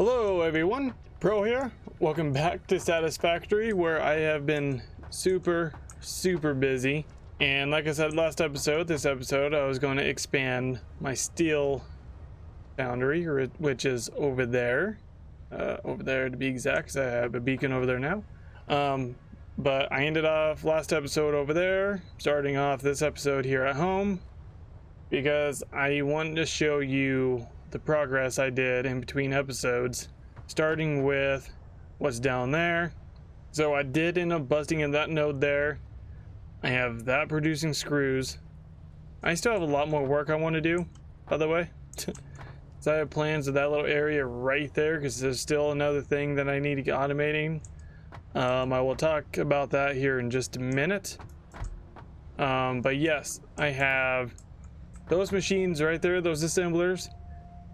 Hello everyone, Pro here. Welcome back to Satisfactory, where I have been super busy. And like I said this episode I was going to expand my steel foundry, which is over there to be exact, 'cause I have a beacon over there now. But I ended off last episode over there, starting off this episode here at home, because I wanted to show you the progress I did in between episodes, starting with what's down there. So I did end up busting in that node there. I have that producing screws. I still have a lot more work I want to do, by the way. So I have plans of that little area right there, because there's still another thing that I need to get automating. I will talk about that here in just a minute. But yes, I have those machines right there, those assemblers.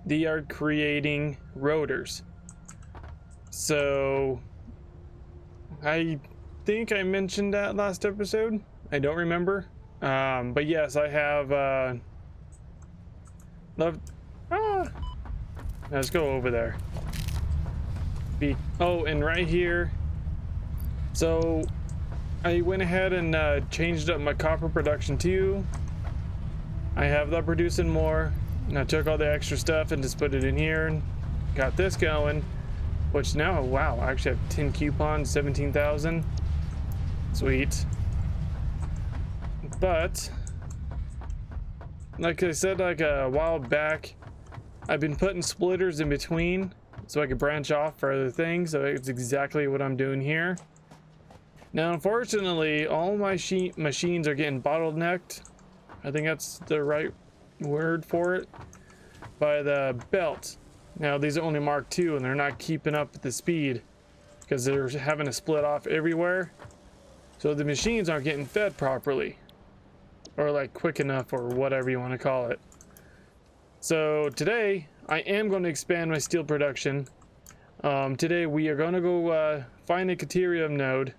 They are creating rotors. So I think I mentioned that last episode. I don't remember. But yes, I have let's go over there. And right here. So I went ahead and changed up my copper production too. I have that producing more. And I took all the extra stuff and just put it in here and got this going, which now, wow, I actually have 10 coupons, 17,000. Sweet. But like I said, like a while back, I've been putting splitters in between so I could branch off for other things. So it's exactly what I'm doing here. Now, unfortunately, all my machines are getting bottlenecked. I think that's the right word for it, by the belt. Now these are only Mark II and they're not keeping up with the speed because they're having to split off everywhere, so the machines aren't getting fed properly, or like quick enough, or whatever you want to call it. So today I am going to expand my steel production. Today we are going to go find a Caterium node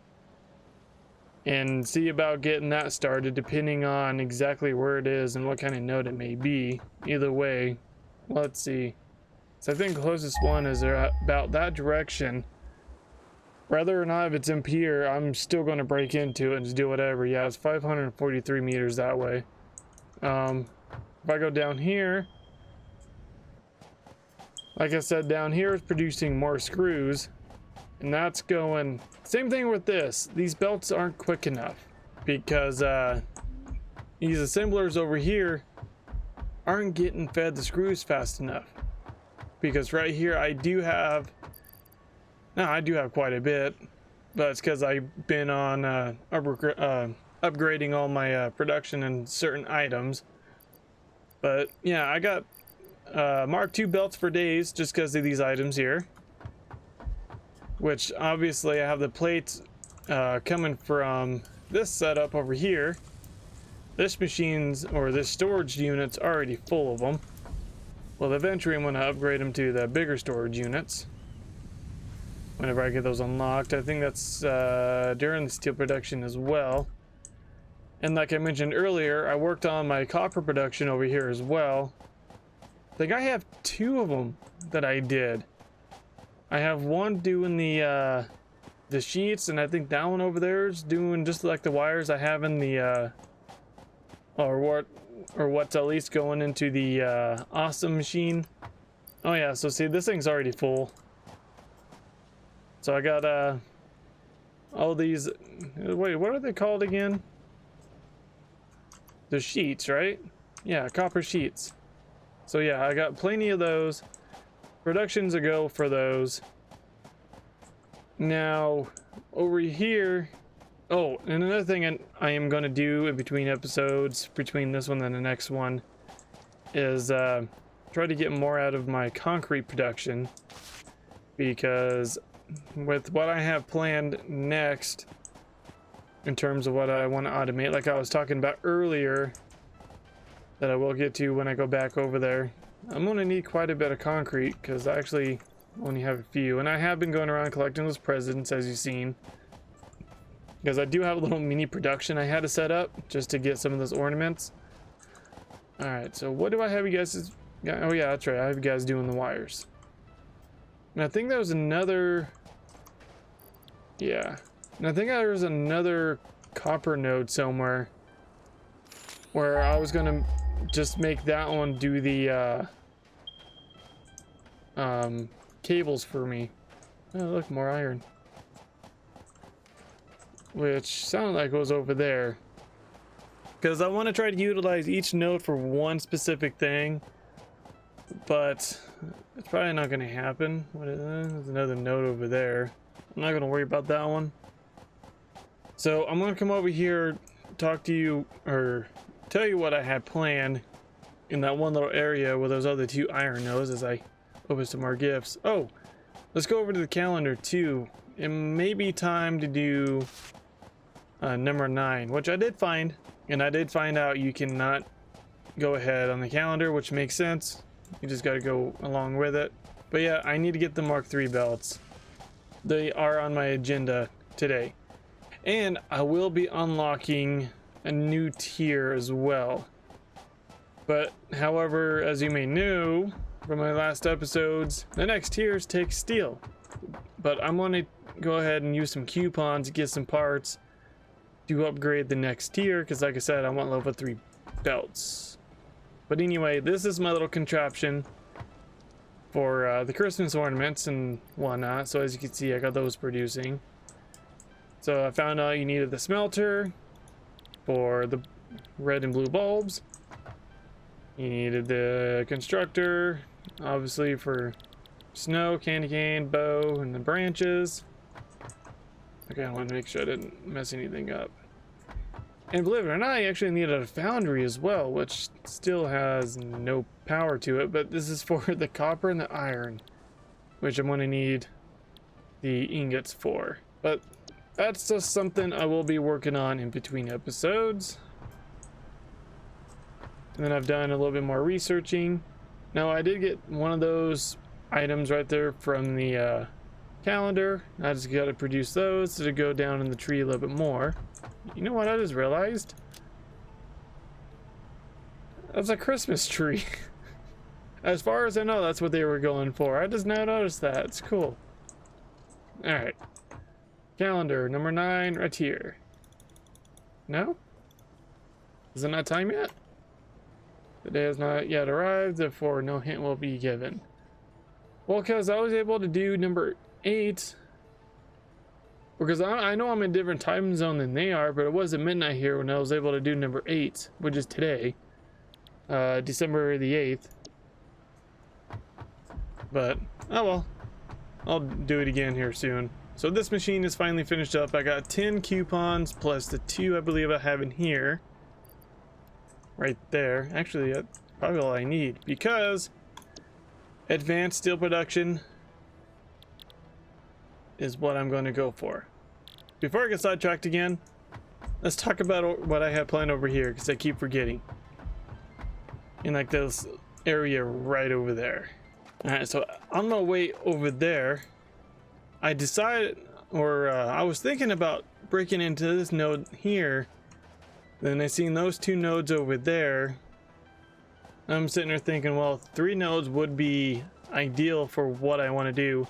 and see about getting that started, depending on exactly where it is and what kind of node it may be. Either way, let's see. So I think the closest one is about that direction. Whether or not if it's in here, I'm still going to break into it and just do whatever. Yeah, it's 543 meters that way. If I go down here, like I said, down here is producing more screws. And that's going, same thing with this. These belts aren't quick enough because these assemblers over here aren't getting fed the screws fast enough. Because right here I do have quite a bit, but it's because I've been on upgrading all my production and certain items. But yeah, I got Mark II belts for days just because of these items here. Which obviously I have the plates coming from this setup over here. This machine's, or this storage unit's already full of them. Well, eventually I'm going to upgrade them to the bigger storage units whenever I get those unlocked. I think that's during the steel production as well. And like I mentioned earlier, I worked on my copper production over here as well. I think I have 2 of them that I did. I have one doing the sheets, and I think that one over there is doing just like the wires I have in the or what's at least going into the awesome machine. Oh yeah, so see, this thing's already full. So I got all these, wait, what are they called again? The sheets, right? Yeah, copper sheets. So yeah, I got plenty of those. Production's a go for those. Now over here, oh, and another thing I am going to do in between episodes, between this one and the next one, is try to get more out of my concrete production, because with what I have planned next in terms of what I want to automate, like I was talking about earlier, that I will get to when I go back over there, I'm going to need quite a bit of concrete, because I actually only have a few. And I have been going around collecting those presents, as you've seen. Because I do have a little mini production I had to set up, just to get some of those ornaments. Alright, so what do I have you guys... Oh yeah, that's right, I have you guys doing the wires. And I think there was another, yeah, and I think there was another copper node somewhere where I was gonna just make that one do the cables for me. Oh, look, more iron. Which sounded like it was over there. Because I want to try to utilize each node for one specific thing. But it's probably not going to happen. What is that? There's another node over there. I'm not going to worry about that one. So I'm going to come over here, talk to you, or tell you what I had planned in that one little area with those other two iron nodes as I open some more gifts. Oh, let's go over to the calendar too. It may be time to do number 9, which I did find, and I did find out you cannot go ahead on the calendar, which makes sense. You just got to go along with it. But yeah, I need to get the Mark III belts. They are on my agenda today. And I will be unlocking a new tier as well. But however, as you may know from my last episodes, the next tiers take steel. But I'm going to go ahead and use some coupons to get some parts to upgrade the next tier, because like I said, I want level 3 belts. But anyway, this is my little contraption for the Christmas ornaments and whatnot. So as you can see, I got those producing. So I found out you needed the smelter for the red and blue bulbs. You needed the constructor, obviously, for snow, candy cane, bow, and the branches. Okay, I wanted to make sure I didn't mess anything up. And believe it or not, I actually needed a foundry as well, which still has no power to it, but this is for the copper and the iron, which I'm going to need the ingots for. But that's just something I will be working on in between episodes. And then I've done a little bit more researching. Now, I did get one of those items right there from the calendar. I just got to produce those to go down in the tree a little bit more. You know what I just realized? That's a Christmas tree. As far as I know, that's what they were going for. I just now noticed that. It's cool. Alright. Calendar number 9 right here. No? Is it not time yet? The day has not yet arrived, therefore no hint will be given. Well, because I was able to do number 8. Because I know I'm in a different time zone than they are, but it was at midnight here when I was able to do number 8, which is today. December the 8th. But, oh well. I'll do it again here soon. So this machine is finally finished up. I got 10 coupons plus the 2 I believe I have in here. Right there. Actually, that's probably all I need. Because advanced steel production is what I'm going to go for. Before I get sidetracked again, let's talk about what I have planned over here, because I keep forgetting. In like this area right over there. Alright, so on my way over there, I decided, or I was thinking about breaking into this node here. Then I seen those 2 nodes over there. I'm sitting there thinking, well, 3 nodes would be ideal for what I want to do.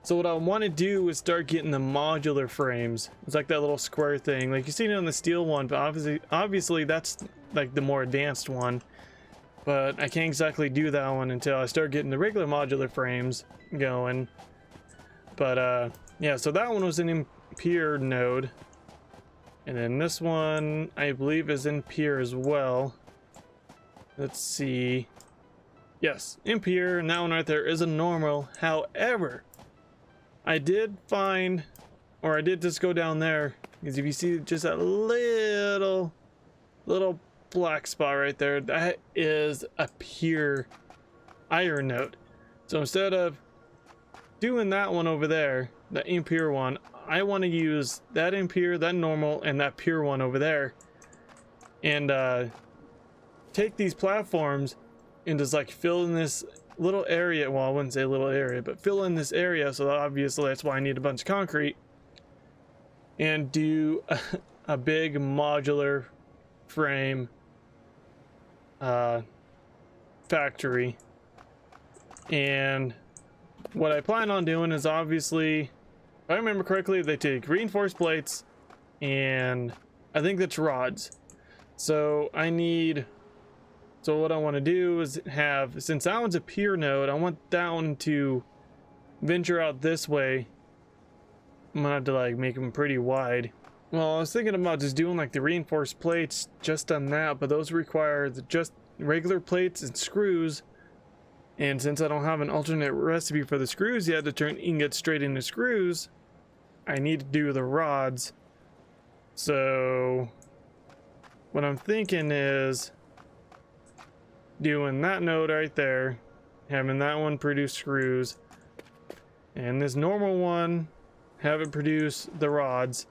So what I want to do is start getting the modular frames. It's like that little square thing, like you seen it on the steel one, but obviously that's like the more advanced one. But I can't exactly do that one until I start getting the regular modular frames going. But yeah, so that one was an Impure node. And then this one, I believe, is Impure as well. Let's see. Yes, Impure, and that one right there is a normal. However, I did find, or I did just go down there, because if you see just that little black spot right there, that is a pure iron node. So instead of doing that one over there, the impure one, I want to use that impure, that normal, and that pure one over there, and take these platforms and just like fill in this little area. Well, I wouldn't say little area, but fill in this area. So obviously that's why I need a bunch of concrete, and do a big modular frame factory, and what I plan on doing is obviously, if I remember correctly, they take reinforced plates and I think that's rods. So what I want to do is have, since that one's a pier node, I want that one to venture out this way. I'm gonna have to like make them pretty wide. Well, I was thinking about just doing like the reinforced plates just on that, but those require just regular plates and screws. And since I don't have an alternate recipe for the screws yet to turn ingots straight into screws, I need to do the rods. So what I'm thinking is doing that node right there, having that one produce screws, and this normal one have it produce the rods.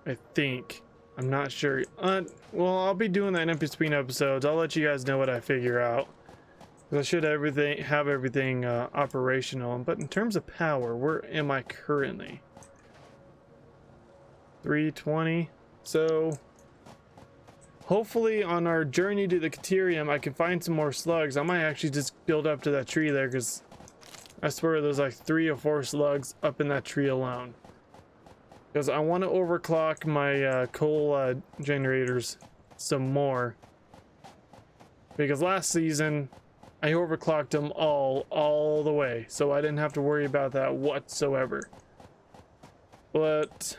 I think. I'm not sure. Well, I'll be doing that in between episodes. I'll let you guys know what I figure out. I should have everything operational. But in terms of power, where am I currently? 320. So hopefully on our journey to the Caterium, I can find some more slugs. I might actually just build up to that tree there, because I swear there's like 3 or 4 slugs up in that tree alone. Because I want to overclock my coal generators some more. Because last season I overclocked them all the way, so I didn't have to worry about that whatsoever. But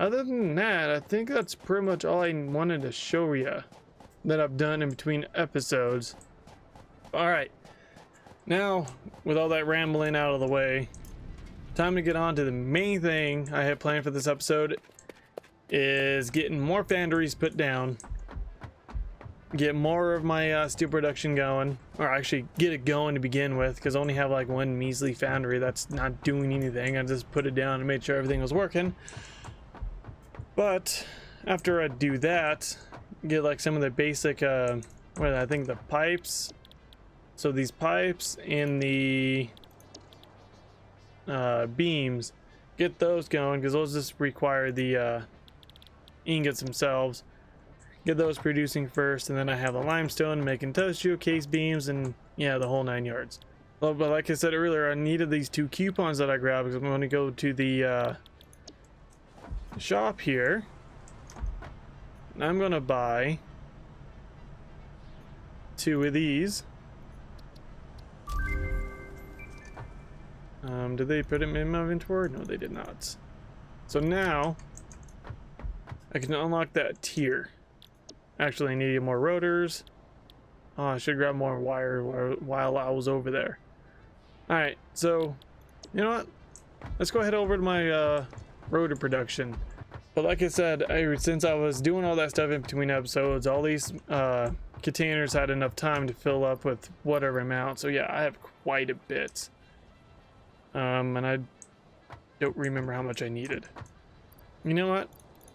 other than that, I think that's pretty much all I wanted to show you that I've done in between episodes. Alright, now with all that rambling out of the way, time to get on to the main thing I had planned for this episode, is getting more foundries put down, get more of my steel production going, or actually get it going to begin with, because I only have like one measly foundry that's not doing anything. I just put it down and made sure everything was working. But after I do that, get like some of the basic I think the pipes, so these pipes and the beams, get those going, because those just require the ingots themselves. Get those producing first, and then I have the limestone making industrial case beams, and yeah, the whole 9 yards. Well, but like I said earlier, I needed these 2 coupons that I grabbed, because I'm going to go to the shop here, and I'm going to buy 2 of these. Did they put them in my inventory? No, they did not. So now I can unlock that tier. Actually, I needed more rotors. Oh, I should grab more wire while I was over there. Alright, so you know what? Let's go head over to my rotor production. But like I said, since I was doing all that stuff in between episodes, all these containers had enough time to fill up with whatever amount. So yeah, I have quite a bit. And I don't remember how much I needed. You know what?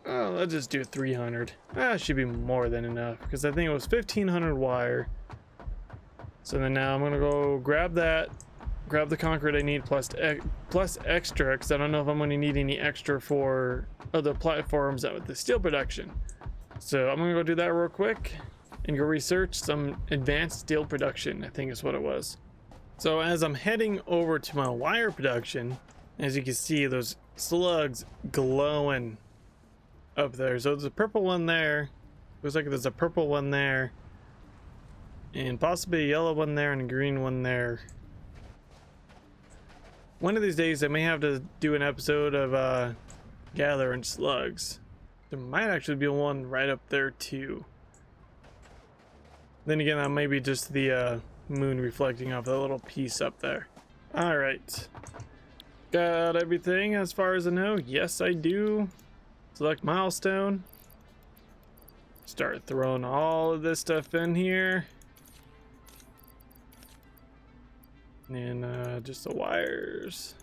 Oh, let's just do 300. That should be more than enough, because I think it was 1500 wire. So then now I'm gonna go grab that, grab the concrete I need plus extra, because I don't know if I'm gonna need any extra for other platforms with the steel production. So I'm gonna go do that real quick and go research some advanced steel production, I think is what it was. So as I'm heading over to my wire production, as you can see, those slugs glowing up there. So there's a purple one there. Looks like there's a purple one there, and possibly a yellow one there and a green one there. One of these days I may have to do an episode of gathering slugs. There might actually be one right up there too. Then again, that may be just the moon reflecting off that little piece up there. All right, got everything as far as I know. Yes, I do. Select milestone, start throwing all of this stuff in here, and just the wires.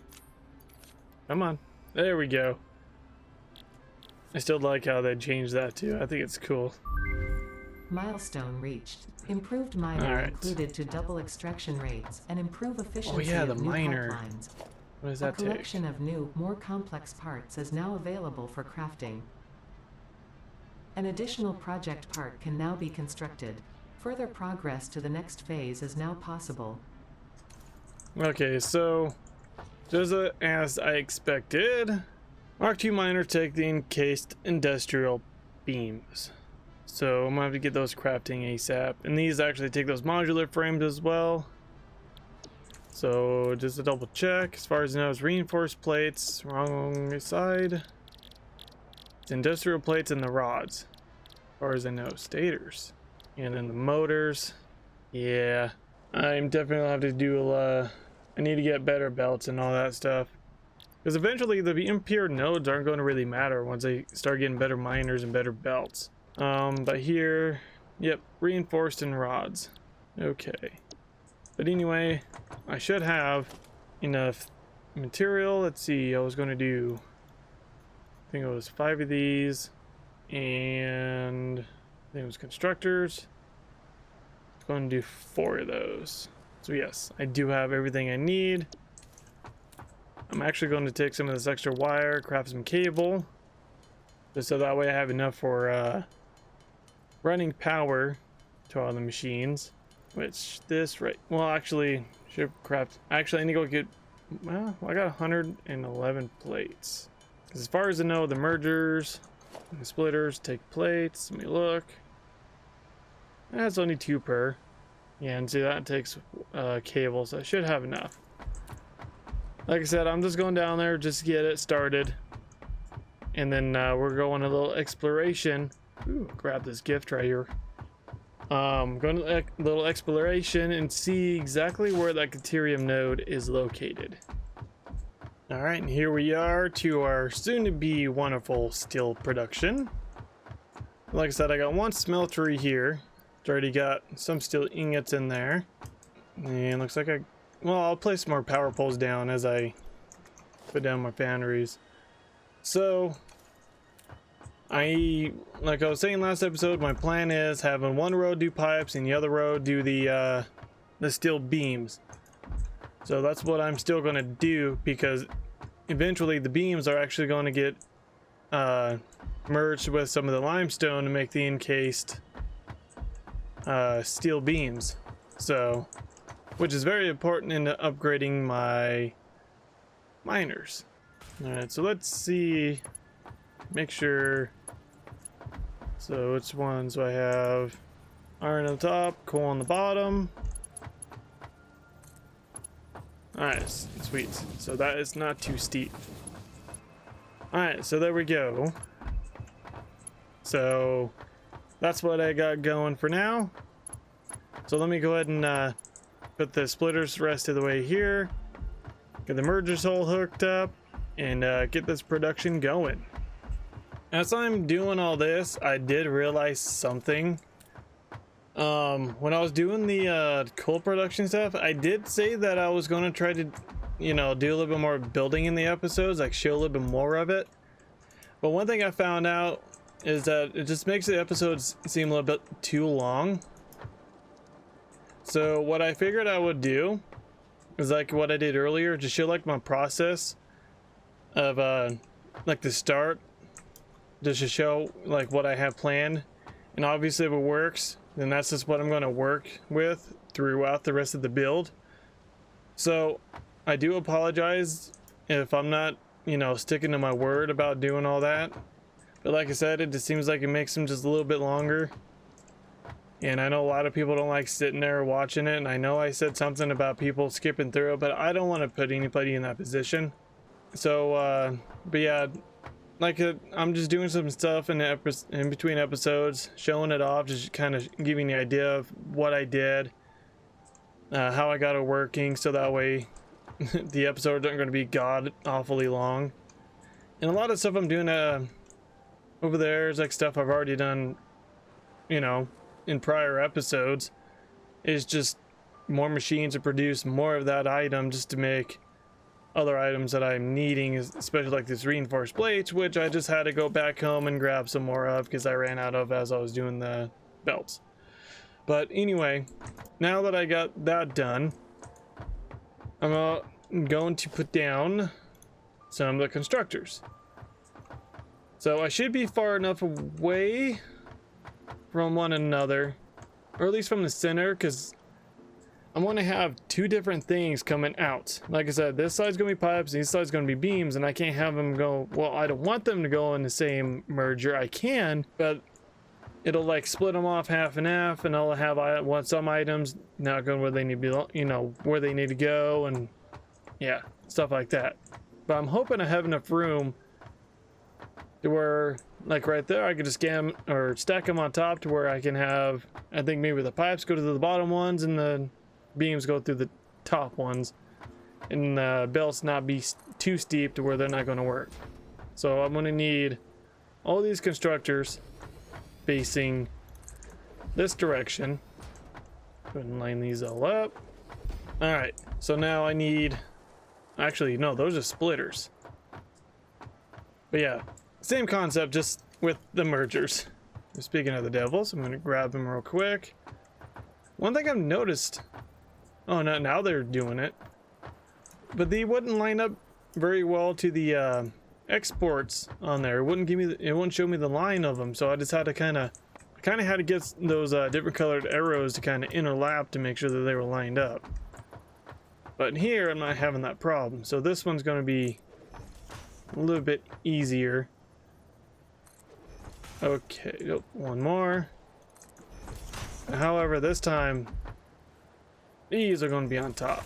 Come on, there we go. I still like how they changed that too. I think it's cool. Milestone reached. Improved miner included to double extraction rates and improve efficiency the of new miner. pipelines. What does that A collection of new, more complex parts is now available for crafting. An additional project part can now be constructed. Further progress to the next phase is now possible. Okay, so just as I expected, Mark II miners take the encased industrial beams. So I'm gonna have to get those crafting ASAP. And these actually take those modular frames as well. So just a double check. As far as I know, it's reinforced plates. Wrong side. It's industrial plates and the rods. As far as I know, stators. And then the motors. Yeah, I'm definitely have to do I need to get better belts and all that stuff. Because eventually the impure nodes aren't going to really matter once I start getting better miners and better belts. But here, yep, reinforced and rods. Okay. But anyway, I should have enough material. Let's see, I was going to do, I think it was 5 of these, and I think it was constructors. I'm going to do 4 of those. So yes, I do have everything I need. I'm actually going to take some of this extra wire, craft some cable, just so that way I have enough for running power to all the machines. Which this right, well, actually should craft. Actually, I need to go get. Well, I got 111 plates. Because as far as I know, the mergers and the splitters take plates. Let me look. That's only 2 per. Yeah, and see that takes cables. So I should have enough. Like I said, I'm just going down there just to get it started, and then we're going a little exploration. Ooh, grab this gift right here. Going to a little exploration and see exactly where that Caterium node is located. All right, and here we are to our soon-to-be wonderful steel production. Like I said, I got 1 smeltery here. It's already got some steel ingots in there, and looks like well, I'll place more power poles down as I put down my foundries. So like I was saying last episode, my plan is having 1 row do pipes and the other row do the steel beams. So that's what I'm still going to do, because eventually the beams are actually going to get merged with some of the limestone to make the encased steel beams. So, which is very important in upgrading my miners. All right, so let's see. Make sure. So which ones do I have? Iron on the top, coal on the bottom. Alright, sweet. So that is not too steep. Alright, so there we go. So that's what I got going for now. So let me go ahead and put the splitters the rest of the way here. Get the mergers all hooked up and get this production going. As I'm doing all this, I did realize something. When I was doing the coal production stuff, I did say that I was going to try to, do a little bit more building in the episodes, like show a little bit more of it. But one thing I found out is that it just makes the episodes seem a little bit too long. So what I figured I would do is like what I did earlier, just show like my process of like the start, just to show like what I have planned. And obviously if it works, then that's just what I'm going to work with throughout the rest of the build. So I do apologize if I'm not, sticking to my word about doing all that. But like I said, it just seems like it makes them just a little bit longer. And I know a lot of people don't like sitting there watching it. And I know I said something about people skipping through it, but I don't want to put anybody in that position. So, but yeah, like I'm just doing some stuff in between episodes, showing it off, just kind of giving the idea of what I did, how I got it working, so that way the episodes aren't going to be god awfully long. And a lot of stuff I'm doing over there is like stuff I've already done, in prior episodes. Is just more machines to produce more of that item, just to make other items that I'm needing, especially like this reinforced plates, which I just had to go back home and grab some more of because I ran out of as I was doing the belts. But anyway, now that I got that done, I'm going to put down some of the constructors. So I should be far enough away from one another, or at least from the center, because I'm going to have two different things coming out. Like I said, this side's going to be pipes, this side's going to be beams, and I can't have them go, well, I don't want them to go in the same merger. I can, but it'll like split them off half and half, and I'll have some items not going where they need to be, where they need to go, and yeah, stuff like that. But I'm hoping I have enough room to where, like right there, I could just stack them on top to where I can have, I think maybe the pipes go to the bottom ones and the beams go through the top ones, and the belts not be too steep to where they're not going to work. So I'm going to need all these constructors facing this direction. Go ahead and line these all up. All right, so now I need, actually no, those are splitters. But yeah, same concept, just with the mergers. Speaking of the devils, I'm going to grab them real quick. One thing I've noticed, oh no, now they're doing it, but they wouldn't line up very well to the exports on there. It wouldn't show me the line of them, so I just had to kind of had to get those different colored arrows to kind of interlap to make sure that they were lined up. But here I'm not having that problem, so this one's going to be a little bit easier. Okay, nope, one more. However, this time these are going to be on top.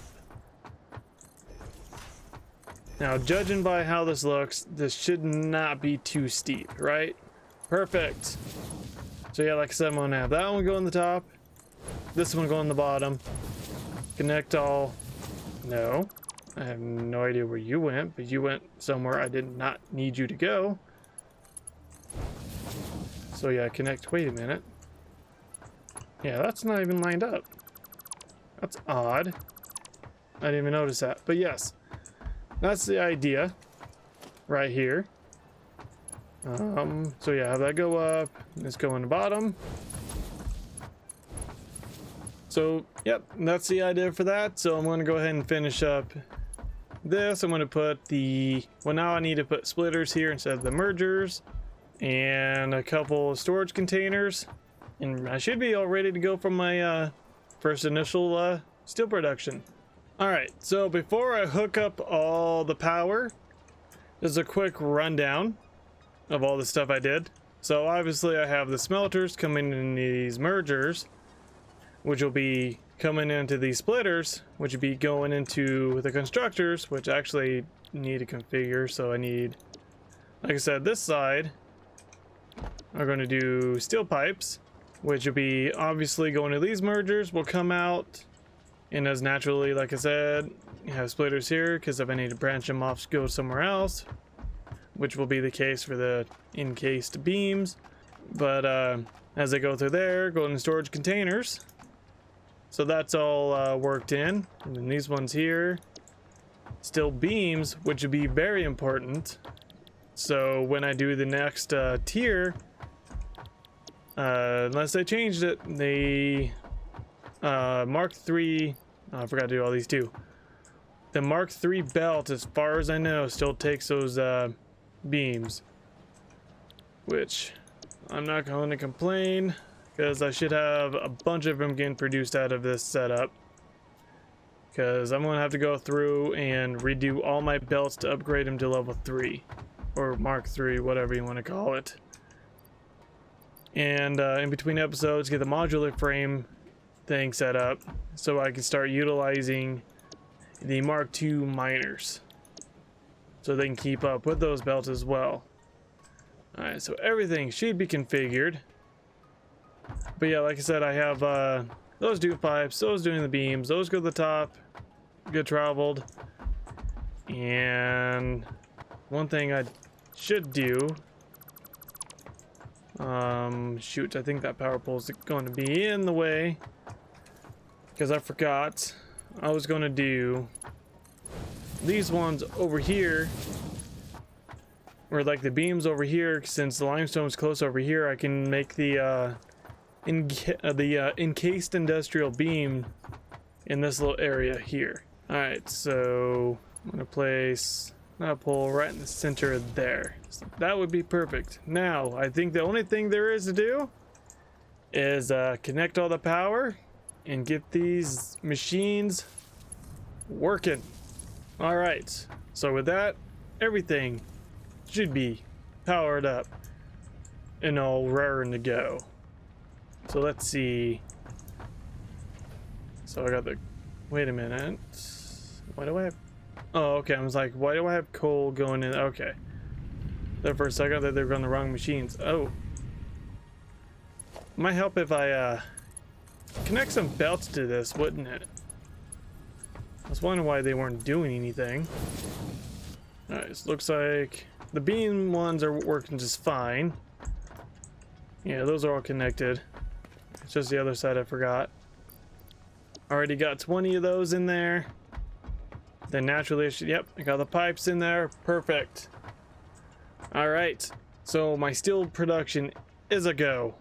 Now, judging by how this looks, this should not be too steep, right? Perfect. So yeah, like I said, I'm going to have that one go on the top, this one go on the bottom, connect all. No, I have no idea where you went, but you went somewhere I did not need you to go. So yeah, connect, wait a minute. Yeah, that's not even lined up. That's odd. I didn't even notice that, but yes. That's the idea right here. So yeah, have that go up, this go in the bottom. So yep, that's the idea for that. So I'm going to go ahead and finish up this. I'm going to put well, now I need to put splitters here instead of the mergers, and a couple storage containers, and I should be all ready to go from my first initial steel production. Alright, so before I hook up all the power, there's a quick rundown of all the stuff I did. So obviously I have the smelters coming in these mergers, which will be coming into these splitters, which will be going into the constructors, which I actually need to configure. So I need, like I said, this side are going to do steel pipes, which will be obviously going to these mergers, will come out. And as naturally, like I said, you have splitters here, because if I need to branch them off, go somewhere else, which will be the case for the encased beams. But as they go through there, go in storage containers. So that's all worked in. And then these ones here, still beams, which would be very important. So when I do the next tier, unless they changed it, the Mark III, I forgot to do all these too. The Mark III belt, as far as I know, still takes those beams, which I'm not going to complain, because I should have a bunch of them getting produced out of this setup, because I'm going to have to go through and redo all my belts to upgrade them to level 3 or Mark III, whatever you want to call it. And in between episodes, get the modular frame thing set up so I can start utilizing the Mark II miners so they can keep up with those belts as well. Alright, so everything should be configured. But yeah, like I said, I have those do pipes, those doing the beams, those go to the top, good traveled. And one thing I should do, shoot, I think that power pole is going to be in the way, because I forgot I was going to do these ones over here, or like the beams over here. Since the limestone is close over here, I can make the encased industrial beam in this little area here. All right, so I'm gonna place that pole right in the center there. So that would be perfect. Now I think the only thing there is to do is connect all the power and get these machines working. All right, so with that, everything should be powered up and all raring to go. So let's see. So I got the, wait a minute. Why do I have, oh, okay. I was like, why do I have coal going in? Okay. There for a second, I thought they were on the wrong machines. Oh. Might help if I connect some belts to this, wouldn't it? I was wondering why they weren't doing anything. Alright, so looks like the beam ones are working just fine. Yeah, those are all connected. It's just the other side I forgot. Already got 20 of those in there. Then naturally, yep, I got the pipes in there. Perfect. Alright, so my steel production is a go.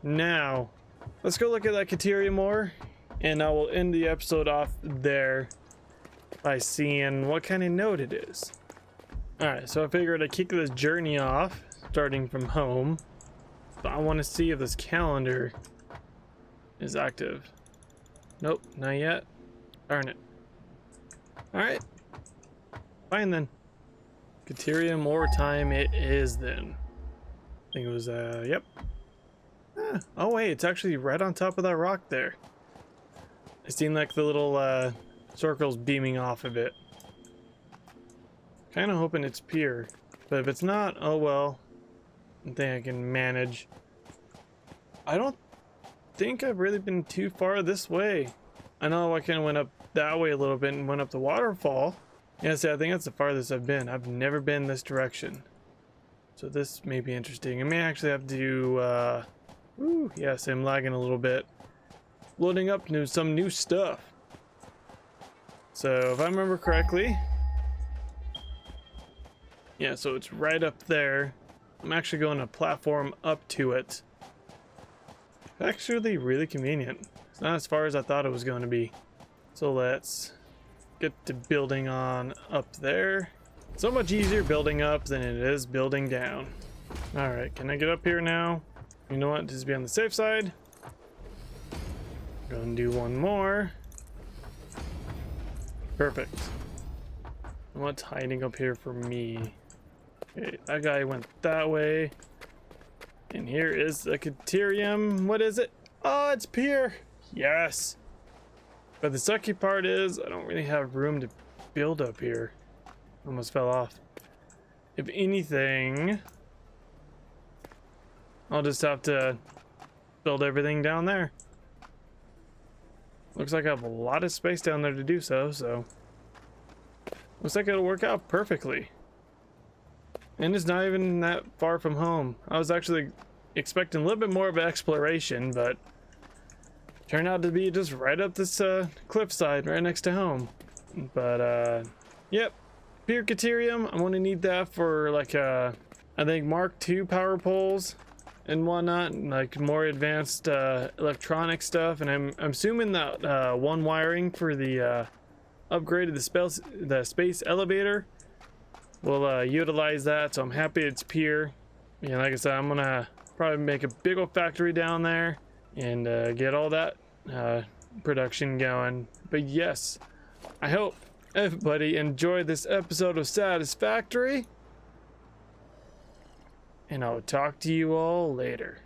Now, let's go look at that Caterium ore, and I will end the episode off there by seeing what kind of node it is. Alright, so I figured I'd kick this journey off, starting from home. But I want to see if this calendar is active. Nope, not yet. Darn it. Alright. Fine then. Caterium ore time it is then. I think it was, yep. Ah, oh wait, it's actually right on top of that rock there. I seen like the little, circles beaming off of it. Kind of hoping it's pure. But if it's not, oh well. I think I can manage. I don't think I've really been too far this way. I know I kind of went up that way a little bit and went up the waterfall. Yeah, see, I think that's the farthest I've been. I've never been this direction. So this may be interesting. I may actually have to, ooh, yes, I'm lagging a little bit. Loading up some new stuff. So if I remember correctly, yeah, so it's right up there. I'm actually going a platform up to it. Actually really convenient. It's not as far as I thought it was going to be. So let's get to building on up there. So much easier building up than it is building down. All right, can I get up here now? You know what, just be on the safe side. Go and do one more. Perfect. And what's hiding up here for me? Okay, that guy went that way. And here is the Caterium. What is it? Oh, it's pure. Yes. But the sucky part is I don't really have room to build up here. Almost fell off. If anything, I'll just have to build everything down there. Looks like I have a lot of space down there to do so, so looks like it'll work out perfectly. And it's not even that far from home. I was actually expecting a little bit more of an exploration, but turned out to be just right up this cliffside right next to home. But yep, pure Caterium. I'm gonna need that for like I think Mark II power poles and whatnot, and like more advanced electronic stuff. And I'm assuming that one wiring for the upgrade of the space elevator will utilize that. So I'm happy it's pure. Yeah, like I said, I'm gonna probably make a big old factory down there and get all that production going. But yes, I hope everybody enjoyed this episode of Satisfactory, and I'll talk to you all later.